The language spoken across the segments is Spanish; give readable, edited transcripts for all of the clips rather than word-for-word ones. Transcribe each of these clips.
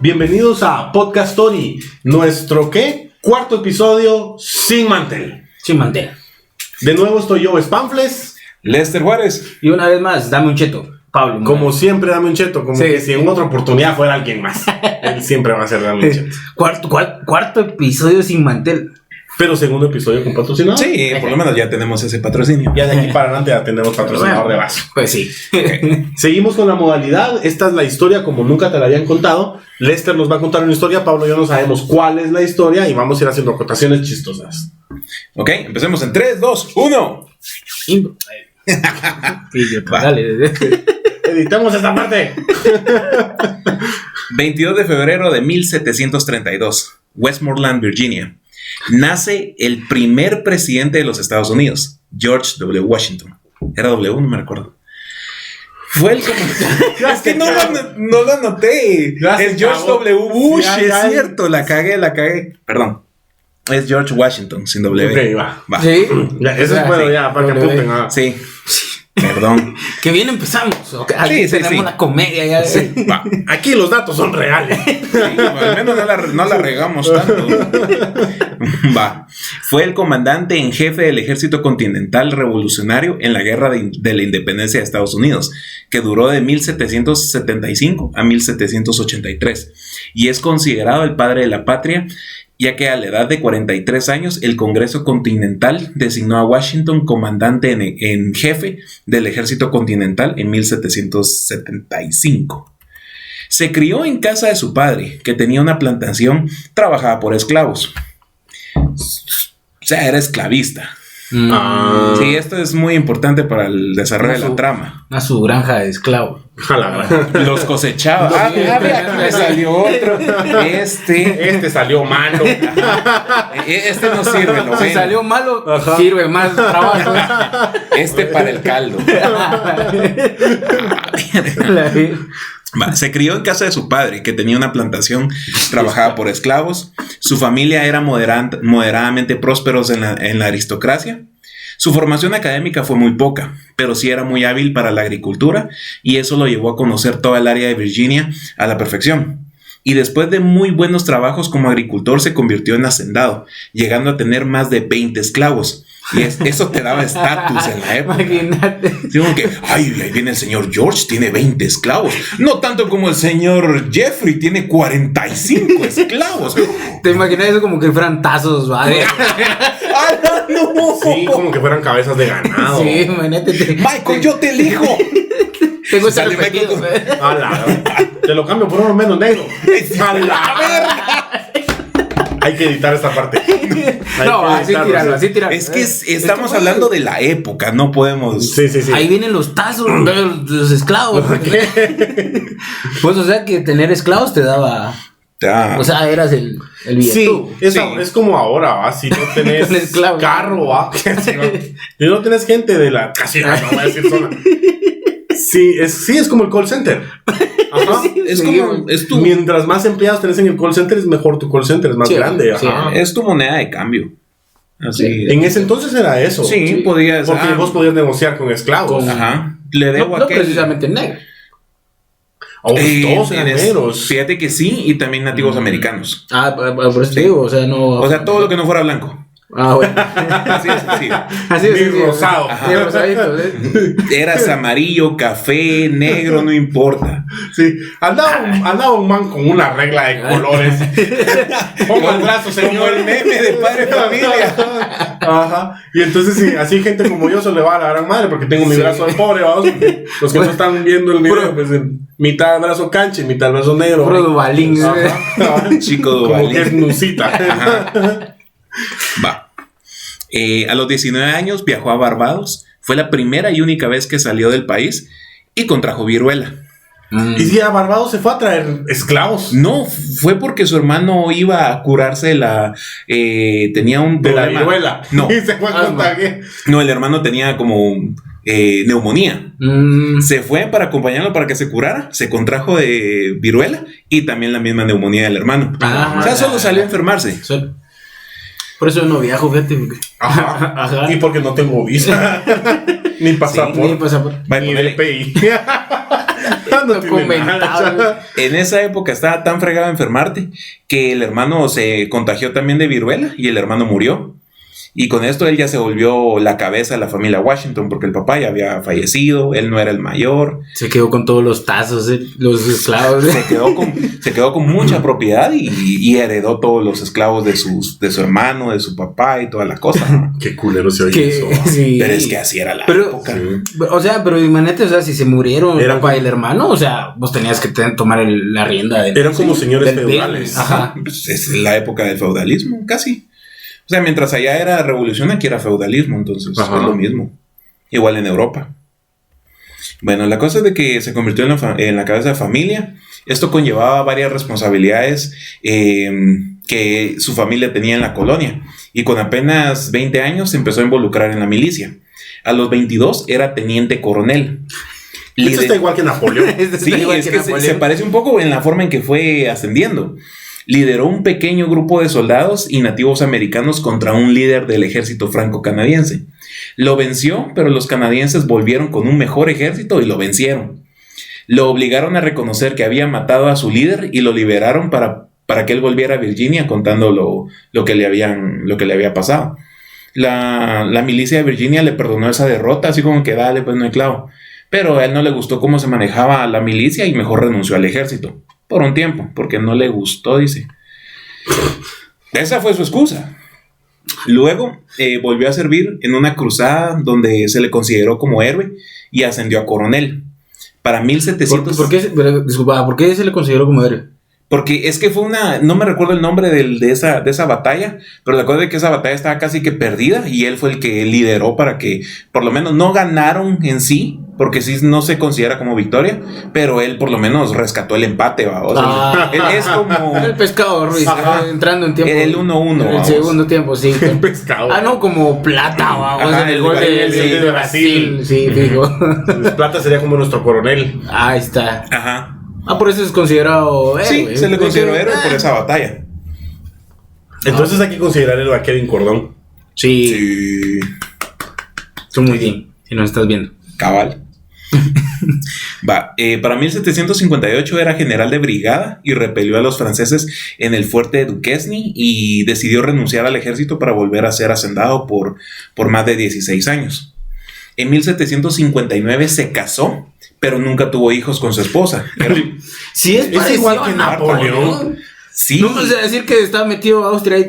Bienvenidos a Podcast Story, nuestro ¿qué? Cuarto episodio sin mantel. Sin mantel. De nuevo estoy yo, Spamfles. Lester Juárez. Y una vez más, dame un cheto, Pablo. Como siempre, dame un cheto, como Sí. que si en otra oportunidad fuera alguien más. Él siempre va a ser dame un cheto. Cuarto episodio sin mantel. Pero segundo episodio con patrocinador. Sí, por lo menos ya tenemos ese patrocinio. Ya de aquí para adelante ya tenemos patrocinador de vaso. Pues sí. Seguimos con la modalidad. Esta es la historia como nunca te la habían contado. Lester nos va a contar una historia. Pablo y yo no sabemos cuál es la historia y vamos a ir haciendo acotaciones chistosas. Ok, empecemos en 3, 2, 1. Va. Dale. Editemos esta parte. 22 de febrero de 1732, Westmoreland, Virginia. Nace el primer presidente de los Estados Unidos, George W. Washington. Era W, no me recuerdo. Fue el es que no lo anoté. Gracias, Es George chavo. W. Bush, Sí, es ay. cierto. La cagué. Perdón. Es George Washington, sin W. Ok, va. Va. Sí. Ya, eso es bueno ya, para que apunten. Sí. Perdón. Que bien empezamos. Okay. Aquí Sí, tenemos sí. una comedia ya. Va. Aquí los datos son reales. Sí, al menos no la regamos tanto. Va. Fue el comandante en jefe del Ejército Continental Revolucionario en la Guerra de la Independencia de Estados Unidos, que duró de 1775 a 1783, y es considerado el padre de la patria, ya que a la edad de 43 años el Congreso Continental designó a Washington comandante en jefe del Ejército Continental en 1775. Se crió en casa de su padre, que tenía una plantación, trabajaba por esclavos. O sea, era esclavista. Ah. Sí, esto es muy importante para el desarrollo de la trama. A su granja de esclavos. Jala. Los cosechaba. Vea, aquí me salió otro. Este salió malo. Este no sirve, lo Si ven. salió malo, Ajá. sirve más trabajo. Este para el caldo. Va, se crió en casa de su padre, que tenía una plantación, trabajaba por esclavos. Su familia era moderadamente prósperos en la aristocracia. Su formación académica fue muy poca, pero sí era muy hábil para la agricultura, y eso lo llevó a conocer toda el área de Virginia a la perfección. Y después de muy buenos trabajos como agricultor, se convirtió en hacendado, llegando a tener más de 20 esclavos. Y eso te daba estatus en la época. Imagínate. Digo que, ay, ahí viene el señor George, tiene 20 esclavos. No tanto como el señor Jeffrey, tiene 45 esclavos. Te imaginas eso como que fueran tazos, ¿vale? ¡Ah, no! Sí, como que fueran cabezas de ganado. Sí, imagínate. Michael, yo te elijo. Tengo ese Sale repetido. Michael A la- Te lo cambio por uno menos negro. A la verga. Hay que editar esta parte. Hay No, que así editarlo, tíralo, sí. así tíralo. Es que estamos hablando de la época, no podemos. Sí. Ahí vienen los tazos de los esclavos. Pues, o sea, que tener esclavos te daba. Ya. O sea, eras el Sí, billete. es como ahora, ¿va? Si no tenés Un esclavo. carro, ¿va? Si no tenés gente de la... Casi no voy a decir zona. Sí, es como el call center. Ajá. Es Sí, como, es tu, Mientras más empleados tenés en el call center, es mejor tu call center, es más Sí, grande. sí. Ajá. es tu moneda de cambio. Así. En ese entonces era eso. Sí, podías. Porque vos podías negociar con esclavos. Ajá. Le debo No aquel. precisamente negro. Oh, todos eran negros. Fíjate que sí, y también nativos americanos. Ah, por eso te digo, o sea, no. O sea, todo lo que no fuera blanco. Ah, bueno. Así es, sí. Así es. Ni rosado. Ni rosadito, ¿eh? Eras amarillo, café, negro, no importa. Sí, andaba un man con una regla de colores. Ponga el brazo, señor. Como el meme de Padre Familia. Ajá. Y entonces, sí, así gente como yo se le va a la gran madre porque tengo mi Sí. brazo de pobre, vamos. Los que no están viendo el video, pues en mitad del brazo cancha y mitad del brazo negro. Puro Duvalín. Ajá. Chico Como Duvalín. que es Nusita. Ajá. Va. A los 19 años viajó a Barbados. Fue la primera y única vez que salió del país y contrajo viruela. Y si a Barbados se fue a traer esclavos. No, fue porque su hermano iba a curarse tenía un De la problema. viruela. No, Y se fue a contagiar. no, el hermano tenía como neumonía. Se fue para acompañarlo para que se curara, se contrajo de viruela y también la misma neumonía del hermano. O sea, solo salió a enfermarse. Por eso yo no viajo, fíjate. Porque... Ajá. Ajá. Y porque no tengo visa. Ni pasaporte. Ni pasaporte. Va a Ni ponerle- DPI. No tiene nada. En esa época estaba tan fregado a enfermarte que el hermano se contagió también de viruela y el hermano murió. Y con esto él ya se volvió la cabeza de la familia Washington porque el papá ya había fallecido, él no era el mayor. Se quedó con todos los tazos, los esclavos. Se quedó con mucha propiedad y heredó todos los esclavos de su hermano, de su papá y toda la cosa, ¿no? Qué culero se oye eso. Sí. Pero es que así era la época. Sí. O sea, pero imagínate, o sea, si se murieron el Eran papá y el hermano, o sea, vos tenías que tomar la rienda. Eran como señores del feudales. bien. Ajá. Pues es la época del feudalismo, casi. O sea, mientras allá era revolución, aquí era feudalismo, entonces Ajá. es lo mismo. Igual en Europa. Bueno, la cosa es de que se convirtió en la cabeza de familia. Esto conllevaba varias responsabilidades que su familia tenía en la colonia. Y con apenas 20 años se empezó a involucrar en la milicia. A los 22 era teniente coronel. Esto está igual que Napoleón. Sí, es que se parece un poco en la forma en que fue ascendiendo. Lideró un pequeño grupo de soldados y nativos americanos contra un líder del ejército franco-canadiense. Lo venció, pero los canadienses volvieron con un mejor ejército y lo vencieron. Lo obligaron a reconocer que había matado a su líder y lo liberaron para que él volviera a Virginia contando lo que le había pasado. La milicia de Virginia le perdonó esa derrota, así como que dale, pues no hay clavo. Pero a él no le gustó cómo se manejaba la milicia y mejor renunció al ejército. Por un tiempo, porque no le gustó, dice. Esa fue su excusa. Luego volvió a servir en una cruzada donde se le consideró como héroe y ascendió a coronel. Para 1700... ¿Por qué se le consideró como héroe? Porque es que fue no me recuerdo el nombre de esa batalla, pero la cosa es que esa batalla estaba casi que perdida y él fue el que lideró para que por lo menos no ganaron en sí, porque sí no se considera como victoria, pero él por lo menos rescató el empate, ¿va? O sea, él es como... El pescado, Ruiz, entrando en tiempo. El 1-1. El segundo tiempo, sí. El pescado. No, como plata, ¿va? O sea, el gol de Brasil. Sí, fijo. Plata sería como nuestro coronel. Ahí está. Ajá. Por eso es considerado héroe. Sí, se le consideró héroe por esa batalla. Entonces hay que considerar el a Kevin Cordón. Sí. Tú muy bien, si nos estás viendo. Cabal. Para 1758 era general de brigada y repelió a los franceses en el fuerte de Duquesne y decidió renunciar al ejército para volver a ser hacendado por más de 16 años. En 1759 se casó, pero nunca tuvo hijos con su esposa. Sí, es igual que Napoleón. Sí. No vas a decir que estaba metido Austria ahí.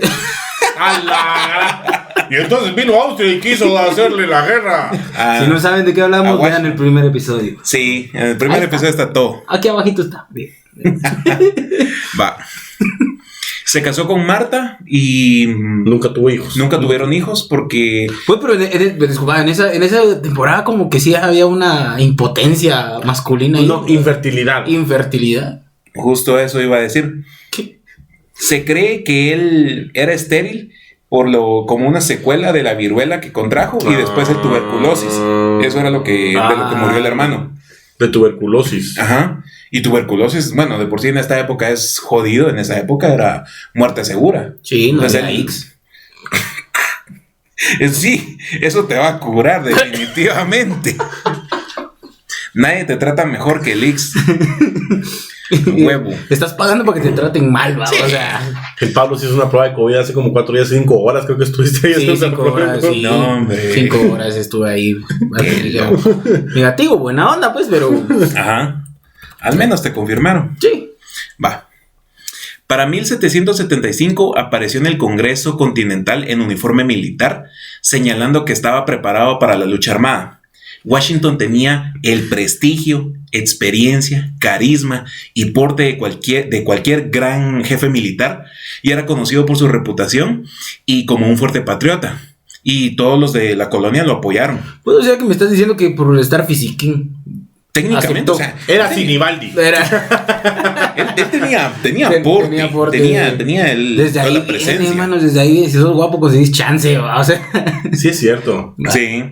Y entonces vino a Austria y quiso hacerle la guerra. Si no saben de qué hablamos, vean el primer episodio. Sí, en el primer episodio está todo. Aquí abajito está. Bien. Se casó con Marta y nunca tuvo hijos. Nunca tuvieron hijos porque... Pues, pero disculpa, en esa temporada como que sí había una impotencia masculina. No, infertilidad. Infertilidad. Justo eso iba a decir. ¿Qué? Se cree que él era estéril como una secuela de la viruela que contrajo y después de tuberculosis. Eso era de lo que murió el hermano. De tuberculosis. Ajá. Y tuberculosis, bueno, de por sí en esta época es jodido, en esa época era muerte segura. Sí, no es X. Sí, eso te va a curar definitivamente. Nadie te trata mejor que el Ix. Huevo. Estás pagando para que te traten mal, ¿va? Sí. O sea. El Pablo sí hizo una prueba de COVID hace como 4 días, 5 horas, creo que estuviste ahí. Sí, 5 horas, sí. No, hombre. 5 horas estuve ahí. Negativo, buena onda, pues, pero. Ajá. Al menos te confirmaron. Sí. Para 1775 apareció en el Congreso Continental en uniforme militar, señalando que estaba preparado para la lucha armada. Washington tenía el prestigio, experiencia, carisma y porte de cualquier gran jefe militar y era conocido por su reputación y como un fuerte patriota. Y todos los de la colonia lo apoyaron. Pues o sea que me estás diciendo que por estar fisiquín. Técnicamente, o sea, era Sinibaldi. Él tenía porte, tenía desde toda ahí, la presencia. Hermanos, desde ahí, si sos guapo, conseguís chance, o sea. Sí, es cierto. Sí.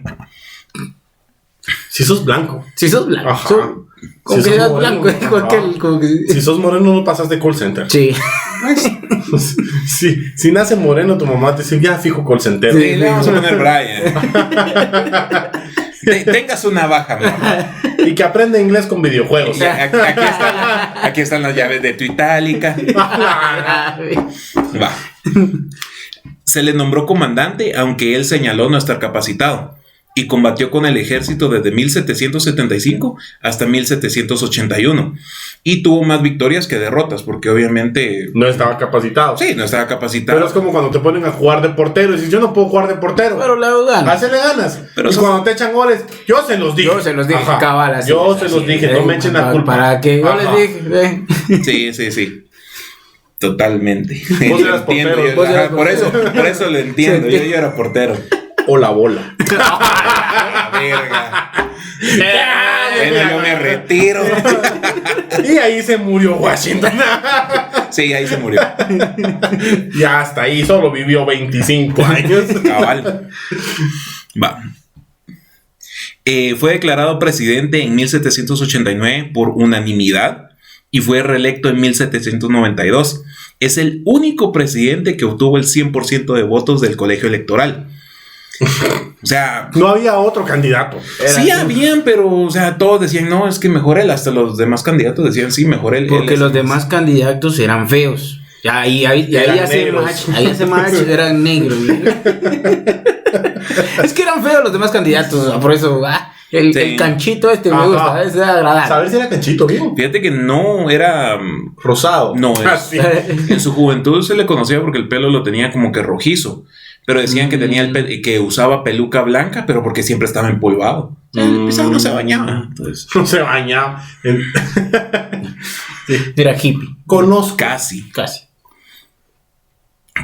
Si sos blanco. Si sos blanco. Ajá. Con si que eras blanco. Si sos moreno, no pasas de call center. Sí. Si nace moreno, tu mamá te dice, ya fijo call center. Sí, le vamos a poner Brian. Tengas una baja, mi amor. Y que aprenda inglés con videojuegos. Aquí están las llaves de tu itálica. Va. Se le nombró comandante, aunque él señaló no estar capacitado, y combatió con el ejército desde 1775 hasta 1781, y tuvo más victorias que derrotas, porque obviamente... No estaba capacitado. Sí, no estaba capacitado. Pero es como cuando te ponen a jugar de portero y dices, yo no puedo jugar de portero. Pero le ganas. Hacerle ganas. Pero y eso- cuando te echan goles, yo se los dije. Yo se los dije, Ajá. cabal, así Yo es, se así los dije, es, no me echen la culpa. Para que yo Ajá. les dije, Sí. Totalmente. Vos eras Entiendo, portero. yo- Vos eras ajá, por eso lo entiendo. Sí. Yo era portero. O la bola. Verga. Bueno, yo me retiro. Y ahí se murió Washington. Sí, ahí se murió. Y hasta ahí solo vivió 25 años. Cabal. Va. Fue declarado presidente en 1789 por unanimidad y fue reelecto en 1792. Es el único presidente que obtuvo el 100% de votos del colegio electoral. O sea, No había otro candidato. sí habían, pero, o sea, todos decían, no, es que mejor él. Hasta los demás candidatos decían, sí, mejor él. porque él los es- demás candidatos eran feos. Ya ahí Eran hace negros. match, ahí hace match, eran negros. Es que eran feos los demás candidatos, por eso, el Sí. canchito este me Ajá. gusta, es agradable. Saber si era canchito, vivo. Fíjate que no era... Rosado. No, Ah, es- sí. En su juventud se le conocía porque el pelo lo tenía como que rojizo. Pero decían que tenía que usaba peluca blanca, pero porque siempre estaba empolvado. O sea, el pisado no se bañaba. Entonces, No se bañaba. Era hippie, Conozco. casi. casi.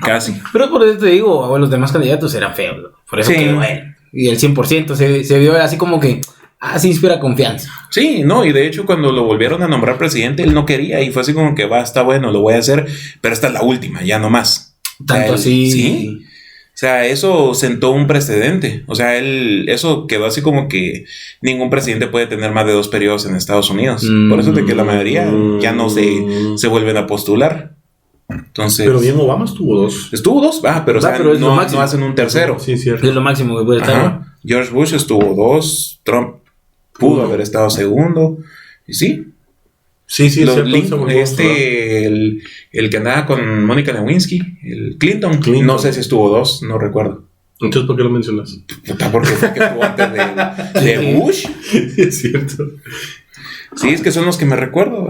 Casi. Pero por eso te digo, los demás candidatos eran feos, ¿no? Por eso Sí. quedó él. Y el 100% se vio así como que, se inspira confianza. Sí, no, y de hecho cuando lo volvieron a nombrar presidente, él no quería y fue así como que va, está bueno, lo voy a hacer, pero esta es la última, ya no más. Tanto él- así. Sí. O sea, eso sentó un precedente. O sea, eso quedó así como que ningún presidente puede tener más de 2 periodos en Estados Unidos. Por eso de que la mayoría ya no se vuelven a postular. Entonces, Pero bien, Obama estuvo 2. estuvo 2, pero, o sea, pero es lo no máximo. hacen un tercero. Sí, cierto. Es lo máximo que puede estar. ¿no? Ajá. George Bush estuvo 2, Trump pudo haber estado segundo. Y sí, Sí, sí, es Los cierto. Lincoln, el que andaba con Mónica Lewinsky, el Clinton, Clinton. no sé si estuvo 2, no recuerdo. Entonces, ¿por qué lo mencionas? Puta, porque fue que estuvo antes de Sí. Bush. Sí, es cierto. Sí, es que son los que me recuerdo.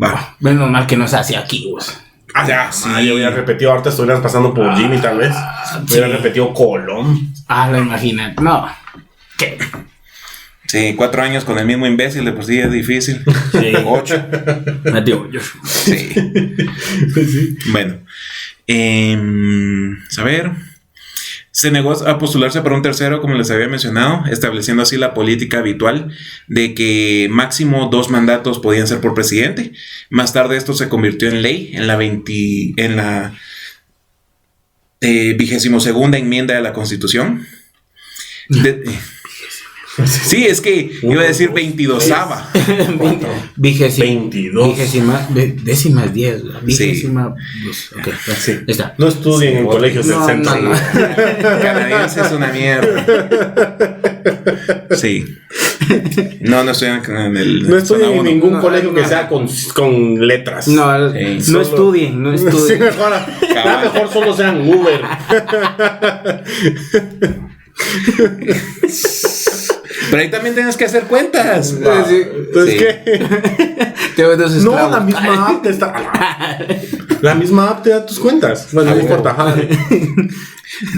Va. Menos mal que no se hace aquí, vos. Ah, Ya, sí. sí. Yo hubiera repetido, ahorita estuvieras pasando por Jimmy, tal vez. Hubiera sí. repetido Colón. Lo imagina. No. ¿Qué? Sí, 4 años con el mismo imbécil, de por sí es difícil. Sí. 8. Mateo, yo. Sí. Sí. Bueno. A ver. Se negó a postularse para un tercero, como les había mencionado, estableciendo así la política habitual de que máximo 2 mandatos podían ser por presidente. Más tarde esto se convirtió en ley en la 22ª enmienda de la Constitución. Sí, es que iba a decir 22ª. 22. Décimas 10. Vigésima. Ok, Sí. ya está. No estudien en colegios del No, centro. no, no. Canadiense es una mierda. Sí. No estudian en el. No estudien zona en uno. ningún No, colegio que no. sea con letras. No, Sí, no solo- estudien, no Sí, estudien. mejor, ya mejor solo sean Uber. Pero ahí también tienes que hacer cuentas. Sí. Entonces, Sí. ¿qué? Tengo dos No, esclavos. la misma app te está. La misma app te da tus cuentas. Bueno, no importa. Ajá.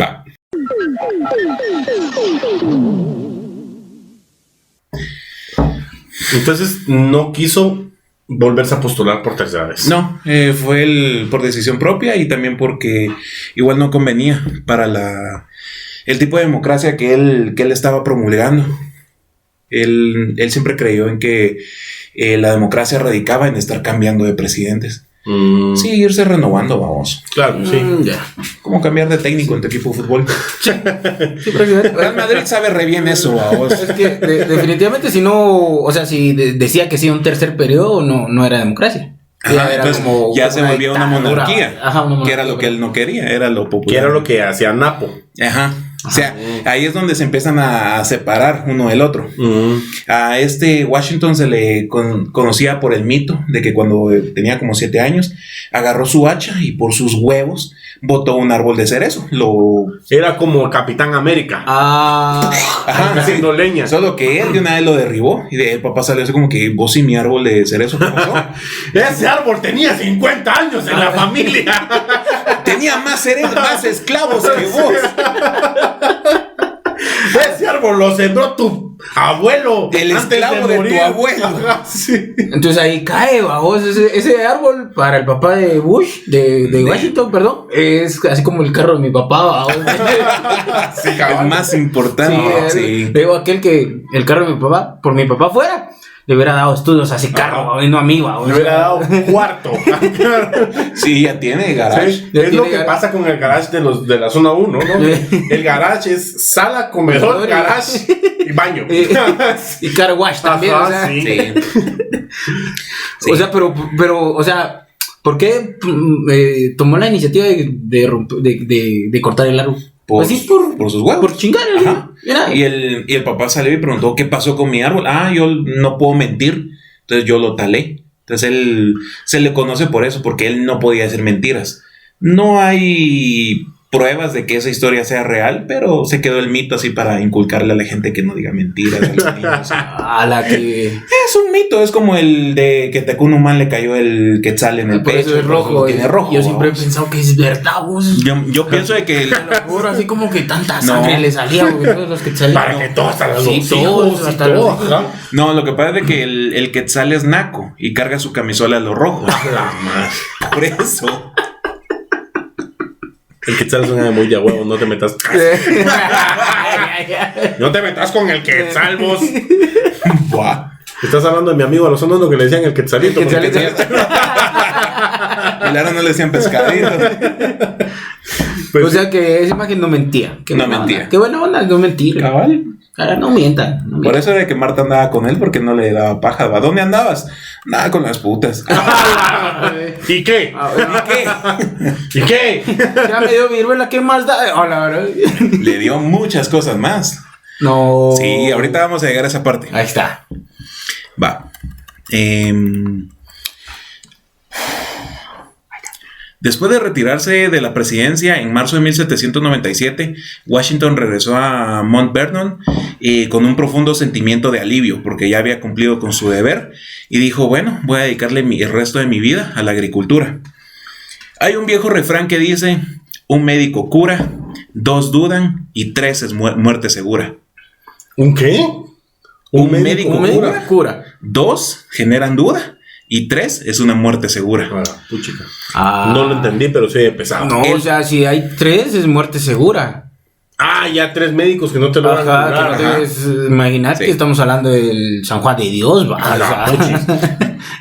Va. Entonces, no quiso volverse a postular por tercera vez. No, fue por decisión propia y también porque igual no convenía para el tipo de democracia que él estaba promulgando. Él siempre creyó en que la democracia radicaba en estar cambiando de presidentes. Sí, irse renovando, vamos. Claro, sí. Ya. Como cambiar de técnico en tu equipo de fútbol. Sí, prácticamente. Real Madrid sabe re bien eso, vamos. Es que definitivamente si no, o sea, si decía que sí un tercer periodo, no era democracia. Ajá, entonces ya se volvió una dictadura. monarquía. Ajá, una monarquía. Que era lo que él no quería, era lo Que popular. era lo que hacía Napo. Ajá. O sea, ahí es donde se empiezan a separar uno del otro. A Washington se le conocía por el mito de que cuando tenía como 7 años, agarró su hacha y por sus huevos botó un árbol de cerezo. Era como Capitán América. Ajá, haciendo leña. Solo que él de una vez lo derribó y el papá salió así como que vos y mi árbol de cerezo. Ese árbol tenía 50 años en la familia. Tenía más esclavos que vos. Ese árbol lo sembró tu abuelo. El esclavo de tu abuelo. Ajá, sí. Entonces ahí cae, vos, ese árbol para el papá de Bush, de Washington, perdón, es así como el carro de mi papá, vos. Sí, Es más importante. Sí. Digo, el carro de mi papá, por mi papá fuera, le hubiera dado estudios a ese carro, y no a mí, vos. Le hubiera dado un cuarto. Sí, ya tiene garage. Sí, es lo que pasa con el garage de la zona 1, ¿no? El garage es sala, comedor, garage y baño. Y car wash también. Ajá, o sea, Sí. O sea, pero, o sea, ¿por qué tomó la iniciativa de cortar el árbol? Por sus huevos. Por chingar. Ajá. Y el papá salió y preguntó qué pasó con mi árbol. Yo no puedo mentir. Entonces yo lo talé. Entonces él se le conoce por eso, porque él no podía decir mentiras. No hay pruebas de que esa historia sea real, pero se quedó el mito así para inculcarle a la gente que no diga mentiras. A los niños. A la que... Es un mito, es como el de que Tecunumán le cayó el quetzal en el por pecho. eso es rojo. Tiene rojo. Yo siempre he pensado que es verdad, vos. Yo pienso de que Así como que tanta sangre le salía, porque todos los que salían. Para que todos hasta los Sí, hijos todos, y hasta todo, los hijos. ajá. no, lo que pasa es de que el quetzal es naco y carga su camisola a los rojos. La madre. Por eso. El Quetzal es una de muy de huevo, no te metas. No te metas con el Quetzal, vos. Buah. Estás hablando de mi amigo Alonso, lo que le decían el Quetzalito. El porque Quetzalito. Y ahora no le decían pescadito. pues, O sea que esa imagen no mentía. Qué No buena mentía. onda. Qué buena onda, no mentir. Cabal. Ahora no mientan. No Por mientan. eso era que Marta andaba con él, porque no le daba paja. ¿A dónde andabas? Nada, con las putas. ¿y qué? ¿Y qué? ¿Y qué? Ya me dio viruela, ¿qué más da? Hola, ¿verdad? Le dio muchas cosas más. No. Sí, ahorita vamos a llegar a esa parte. Ahí está. Va. Después de retirarse de la presidencia en marzo de 1797, Washington regresó a Mount Vernon con un profundo sentimiento de alivio porque ya había cumplido con su deber y dijo, bueno, voy a dedicarle el resto de mi vida a la agricultura. Hay un viejo refrán que dice, un médico cura, 2 dudan y 3 es muerte segura. ¿Un qué? Un médico cura. 2 generan duda y 3 es una muerte segura. Puchica. Ah. No lo entendí, pero sí he pesado. No, o sea, si hay 3 es muerte segura. Ya 3 médicos que no te logran curar. Ajá. Imagínate Sí. que estamos hablando del San Juan de Dios, va. O sea,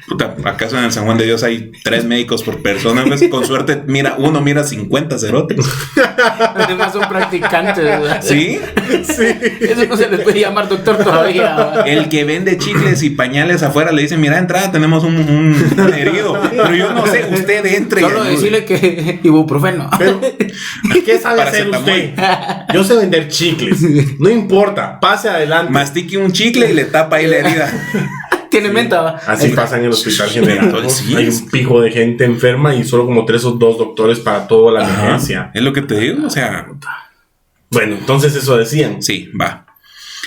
Puta, ¿acaso en el San Juan de Dios hay 3 médicos por persona? Pues, con suerte, uno mira 50 cerotes. además son practicantes, ¿verdad? ¿Sí? Sí. Eso no se les puede llamar doctor todavía, ¿va? El que vende chicles y pañales afuera le dice, mira, entrada, tenemos un herido. Pero yo no sé, usted entre. Solo decirle que ibuprofeno. Pero, ¿qué sabe hacer Paracetamol. usted? Yo sé vender chicles. No importa, pase adelante. Mastique un chicle y le tapa ahí la herida. Tiene menta, ¿va? Así pasa en el hospital general. Sí. Hay un pijo de gente enferma y solo como 3 o 2 doctores para toda la emergencia. Es lo que te digo, o sea, Bueno, entonces eso decían. sí, va.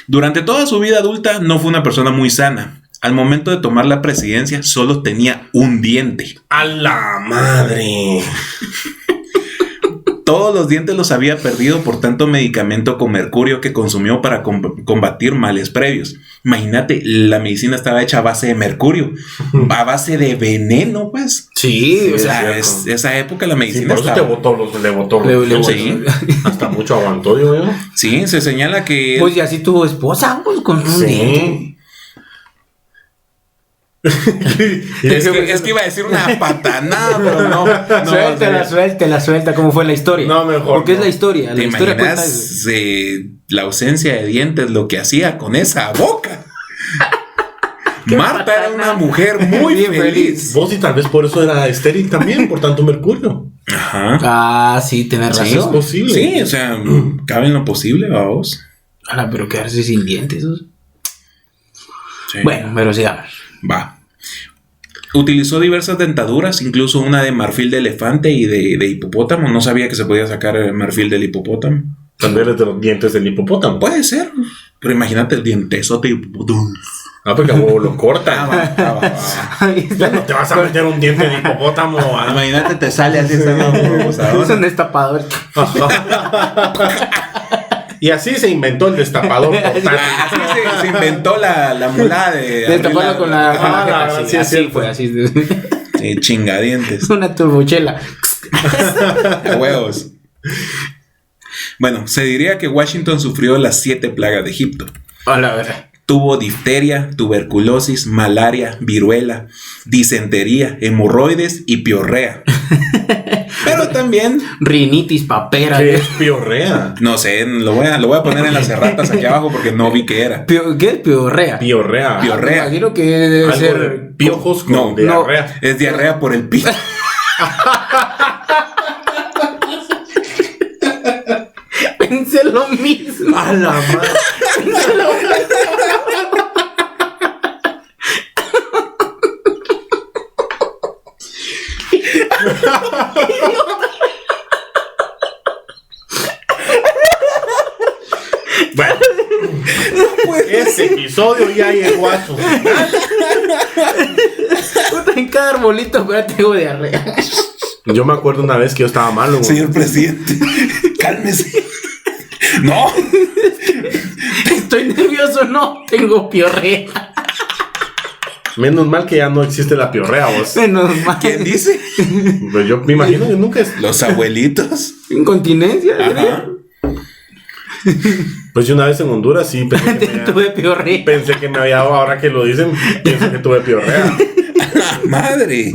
Durante toda su vida adulta no fue una persona muy sana. Al momento de tomar la presidencia solo tenía un diente. ¡A la madre! Todos los dientes los había perdido por tanto medicamento con mercurio que consumió para combatir males previos. Imagínate, la medicina estaba hecha a base de mercurio, a base de veneno, pues. Sí, o O sea, sea, esa época la Sí, medicina por eso estaba... le botó. Le Sí. Hasta mucho aguantó, digo yo. Sí, se señala que... pues y así tuvo esposa, pues con un Sí. diente. Es que iba a decir una patanada, pero no. Suelta, ¿cómo fue la historia? No, mejor Porque es no. la historia. ¿Te La historia cuenta eso. imaginas la ausencia de dientes, lo que hacía con esa boca? Marta era una mujer muy Bien feliz. Vos y tal vez por eso era estéril también, por tanto mercurio. Ajá. Ah, sí, tenés Sí, Es razón. posible. Sí, o sea, cabe en lo posible, vamos. Ala, pero quedarse sin dientes. ¿No? Sí. Bueno, pero sigamos. Va. Utilizó diversas dentaduras, incluso una de marfil de elefante y de hipopótamo. No sabía que se podía sacar el marfil del hipopótamo. También es de los dientes del hipopótamo. Puede ser, pero imagínate el dientesote de hipopótamo. Porque a huevo lo corta. Ahí Ya está. no te vas a meter un diente de hipopótamo. ¿Ah? Imagínate, te sale así esa Es un destapador. Y así se inventó el destapador portátil. Así se inventó la mulada de Destaparlo con la. Ah, la jeta, verdad, sí, sí, es así cierto. fue, así. Sí, chingadientes. Una turbochela. A huevos. Bueno, se diría que Washington sufrió las 7 plagas de Egipto. A la verdad. Tuvo difteria, tuberculosis, malaria, viruela, disentería, hemorroides y piorrea. Pero también, Rinitis, papera. ¿Qué es piorrea? no sé, lo voy a poner en las erratas aquí abajo porque no vi qué era. ¿Qué es piorrea? Piorrea. Pior- Me imagino que debe Algo de ser. piojos con No, diarrea. Es diarrea por el pito. Pensé lo mismo. A la madre. Bueno, ese episodio ya llegó a su final. Puta, en cada arbolito, pero tengo diarrea. Yo me acuerdo una vez que yo estaba malo, güey. Señor presidente, cálmese. No, Estoy nervioso, no. Tengo piorrea. Menos mal que ya no existe la piorrea, vos. Menos mal. ¿quién dice? Pues yo me imagino que nunca es. Los abuelitos. Incontinencia. Ajá. Pues yo una vez en Honduras sí pensé que Tuve piorrea. me había dado, ahora que lo dicen, pienso que tuve piorrea. Madre.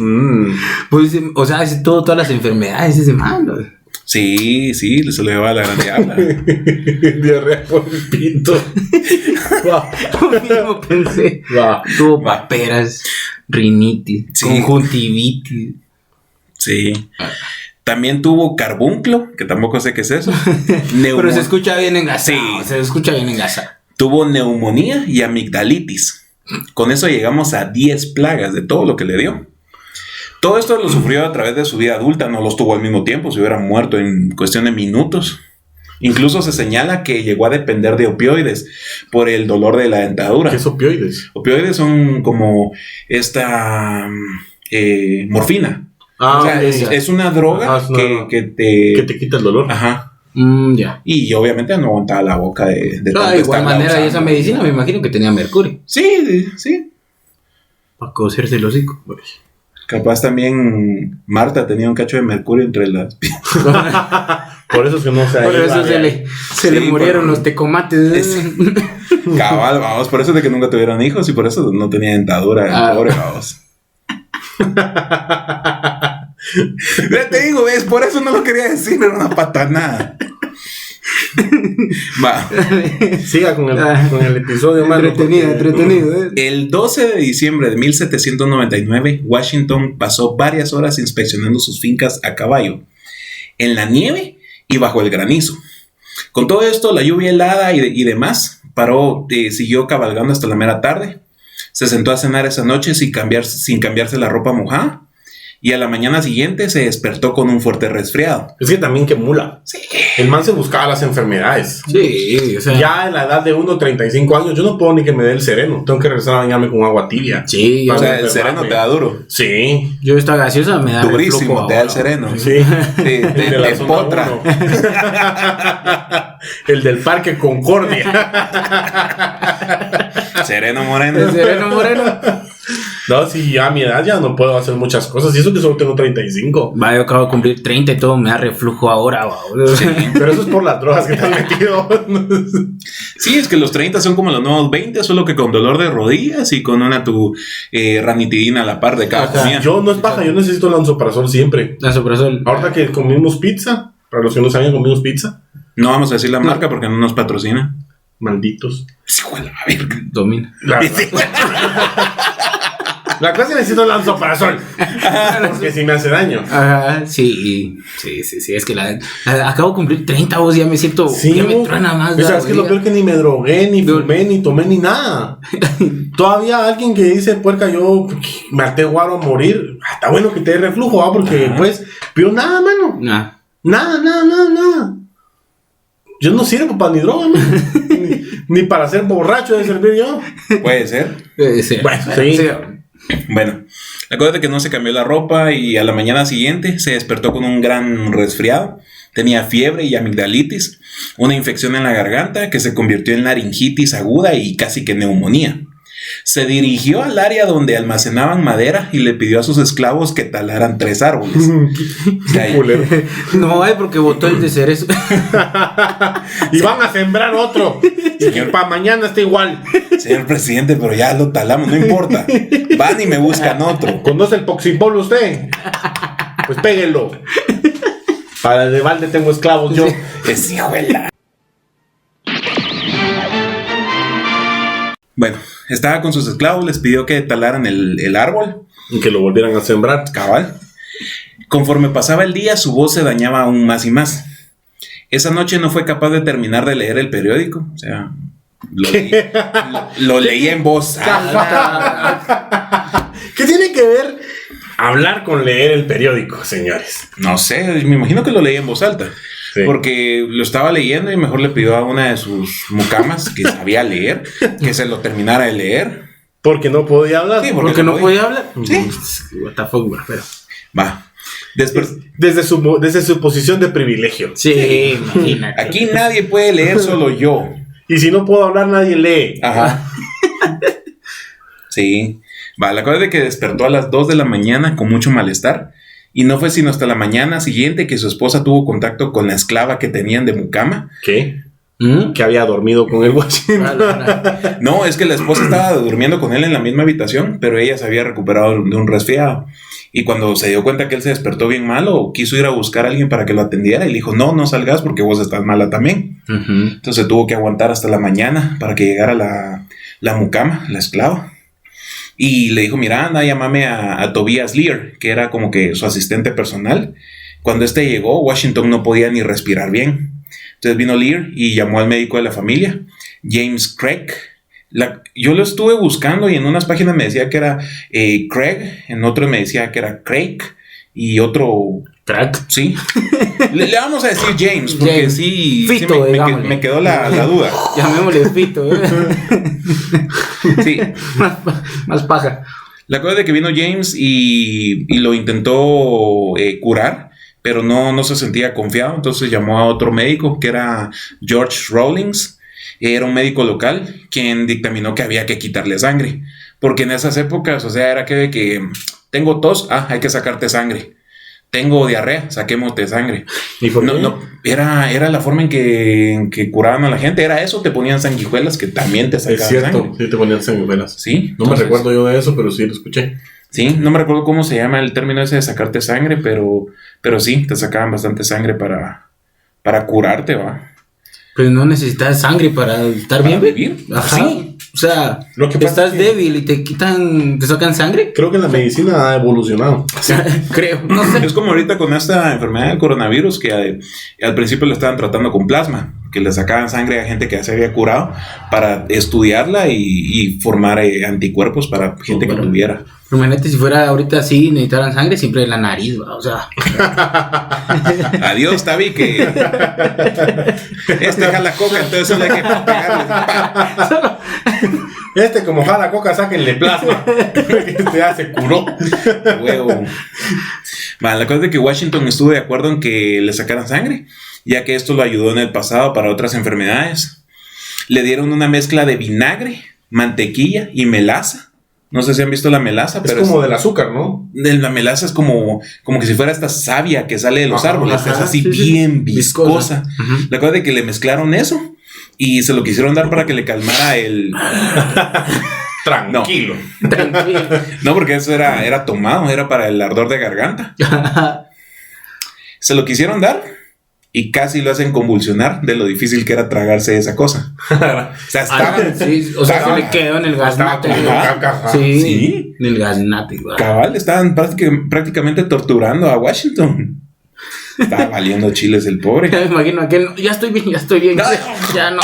Pues, o sea, es todas las enfermedades ese malo. Sí, se lo lleva a la gran diabla. Diarrea por el pito. Va, Lo mismo pensé. va. Tuvo paperas, rinitis, Sí. conjuntivitis. Sí. También tuvo carbunclo, que tampoco sé qué es eso. Pero se escucha bien engasado. Sí. Se escucha bien engasado. Tuvo neumonía y amigdalitis. Con eso llegamos a 10 plagas de todo lo que le dio. Todo esto lo sufrió a través de su vida adulta, no los tuvo al mismo tiempo, se hubiera muerto en cuestión de minutos. Incluso se señala que llegó a depender de opioides por el dolor de la dentadura. ¿Qué es opioides? Opioides son como esta morfina. O sea, es una droga Ajá, es una droga. que te... Que te quita el dolor. Ajá. Ya. Y obviamente no aguantaba la boca de Pero tanto de igual estarla manera, y esa usando. medicina me imagino que tenía mercurio. Sí, sí. Para coserse el hocico. Capaz también Marta tenía un cacho de mercurio entre las piernas. Por eso es que no se ha Por ido eso a- se le murieron los tecomates. Cabal, vamos, por eso de que nunca tuvieron hijos y por eso no tenía dentadura. Pobre, vamos. Ya te digo, ves, por eso no lo quería decir, era una patanada. Va. Siga con el episodio, mano. Entretenido. El 12 de diciembre de 1799, Washington pasó varias horas inspeccionando sus fincas a caballo, en la nieve y bajo el granizo. Con todo esto, la lluvia helada y demás, siguió cabalgando hasta la mera tarde. Se sentó a cenar esa noche sin cambiarse la ropa mojada. Y a la mañana siguiente se despertó con un fuerte resfriado. Es que también que mula. Sí. El man se buscaba las enfermedades. Sí, o sea. Ya en la edad de 35 años, yo no puedo ni que me dé el sereno. Tengo que regresar a bañarme con agua tibia. Sí, O sea, el enfermarme. sereno te da duro. Sí. yo esta gaseosa me da Durísimo, reflujo te da el ahora. sereno. Sí. Te la zona potra. 1. El del Parque Concordia. Sereno moreno. El sereno moreno. No, si a mi edad ya no puedo hacer muchas cosas. Y eso que solo tengo 35. Va, yo acabo de cumplir 30 y todo me da reflujo ahora. Pero eso es por las drogas que te has metido. Sí, es que los 30 son como los nuevos 20, solo que con dolor de rodillas y con tu ranitidina a la par de cada Ajá. comida. Yo no es paja, yo necesito lanzoprazol siempre. La soprasol. Ahorita que comimos pizza, para los que no saben, comimos pizza. No vamos a decir la marca porque no nos patrocina. Malditos. Sí, güey, la verga. Domina. La verdad. La clase necesito lanzoprazol. Porque si me hace daño. Ajá, sí. Es que acabo de cumplir 30, vos ya me siento. Sí, ya me truena más. O sea, es que lo peor que ni me drogué, ni fumé, ni tomé, ni nada. Todavía alguien que dice, puerca, yo me harté guaro a morir. Está bueno que te dé reflujo, porque pues, pero nada, mano. Nada. Yo no sirvo para ni droga, ni para ser borracho de servir yo. Puede ser. Bueno, sí. Bueno, acuérdate que no se cambió la ropa y a la mañana siguiente se despertó con un gran resfriado. Tenía fiebre y amigdalitis, una infección en la garganta que se convirtió en laringitis aguda y casi que neumonía. Se dirigió al área donde almacenaban madera y le pidió a sus esclavos que talaran 3 árboles. No, porque botó el de cerezo. Y van a sembrar otro. Señor, para mañana está igual. Señor presidente, pero ya lo talamos, no importa. Van y me buscan otro. ¿Conoce el Poxipol usted? Pues péguenlo. Para el de balde tengo esclavos yo. Es hijuela. Bueno, estaba con sus esclavos, les pidió que talaran el árbol. Y que lo volvieran a sembrar. Cabal. Conforme pasaba el día, su voz se dañaba aún más y más. Esa noche no fue capaz de terminar de leer el periódico. O sea, lo leía en voz alta. ¿Qué tiene que ver hablar con leer el periódico, señores? No sé, me imagino que lo leía en voz alta. Sí. Porque lo estaba leyendo y mejor le pidió a una de sus mucamas que sabía leer que se lo terminara de leer. Porque no podía hablar. Sí, porque no podía hablar. Sí. What the fuck, pero... Va. Desde su posición de privilegio. Sí, imagínate. Aquí nadie puede leer, solo yo. Y si no puedo hablar, nadie lee. Ajá. Sí. Va, la cosa es de que despertó a las 2 de la mañana con mucho malestar. Y no fue sino hasta la mañana siguiente que su esposa tuvo contacto con la esclava que tenían de mucama. ¿Qué? Que había dormido con el Washington. No, es que la esposa estaba durmiendo con él en la misma habitación, pero ella se había recuperado de un resfriado. Y cuando se dio cuenta que él se despertó bien malo, quiso ir a buscar a alguien para que lo atendiera. Y le dijo, no salgas porque vos estás mala también. Uh-huh. Entonces tuvo que aguantar hasta la mañana para que llegara la mucama, la esclava. Y le dijo, mira, anda, llámame a Tobias Lear, que era como que su asistente personal. Cuando este llegó, Washington no podía ni respirar bien. Entonces vino Lear y llamó al médico de la familia, James Craig. Yo lo estuve buscando y en unas páginas me decía que era Craig, en otras me decía que era Craig y otro... ¿Craig? Sí. Le vamos a decir James, porque James. Fito, me quedó la duda. Llamémosle Fito. Sí. Más paja. La cosa es de que vino James y lo intentó curar, pero no se sentía confiado. Entonces llamó a otro médico que era George Rawlings. Era un médico local quien dictaminó que había que quitarle sangre. Porque en esas épocas, o sea, era que tengo tos, hay que sacarte sangre. Tengo diarrea, saquémoste sangre. ¿Y por qué? No, era la forma en que curaban a la gente. Era eso, te ponían sanguijuelas que también te sacaban sangre. Es cierto, sí te ponían sanguijuelas. Sí. No me recuerdo yo de eso, pero sí lo escuché. Sí, no me recuerdo cómo se llama el término ese de sacarte sangre, pero sí, te sacaban bastante sangre para curarte, ¿va? Pero no necesitas sangre para estar bien, vivir. Ajá. Sí. O sea, lo que estás débil y te sacan sangre. Creo que la medicina ha evolucionado. Sí. Creo, no sé. Es como ahorita con esta enfermedad del coronavirus que al principio lo estaban tratando con plasma, que le sacaban sangre a gente que ya se había curado para estudiarla y formar anticuerpos para gente que tuviera. Imagínate si fuera ahorita así, necesitaran sangre siempre en la nariz, ¿va? O sea. Adiós, Tavi, que jala coca, entonces solo hay que pegarle. Como jala coca, sáquenle plasma. Este ya se curó. Huevo. Bueno, la cosa es de que Washington estuvo de acuerdo en que le sacaran sangre, ya que esto lo ayudó en el pasado para otras enfermedades. Le dieron una mezcla de vinagre, mantequilla y melaza. No sé si han visto la melaza, pero es como del azúcar, ¿no? La melaza es como que si fuera esta savia que sale de los árboles. Ajá, es así bien viscosa. Uh-huh. La cosa de que le mezclaron eso y se lo quisieron dar para que le calmara el... Tranquilo. No, porque eso era tomado, era para el ardor de garganta. Se lo quisieron dar y casi lo hacen convulsionar de lo difícil que era tragarse esa cosa. O sea, estaba... Sí, o sea, se le quedó en el gaznate. Sí, en el gaznate. Cabal, estaban prácticamente torturando a Washington. Estaba valiendo chiles el pobre. Ya me imagino aquel, ya estoy bien. Ya no.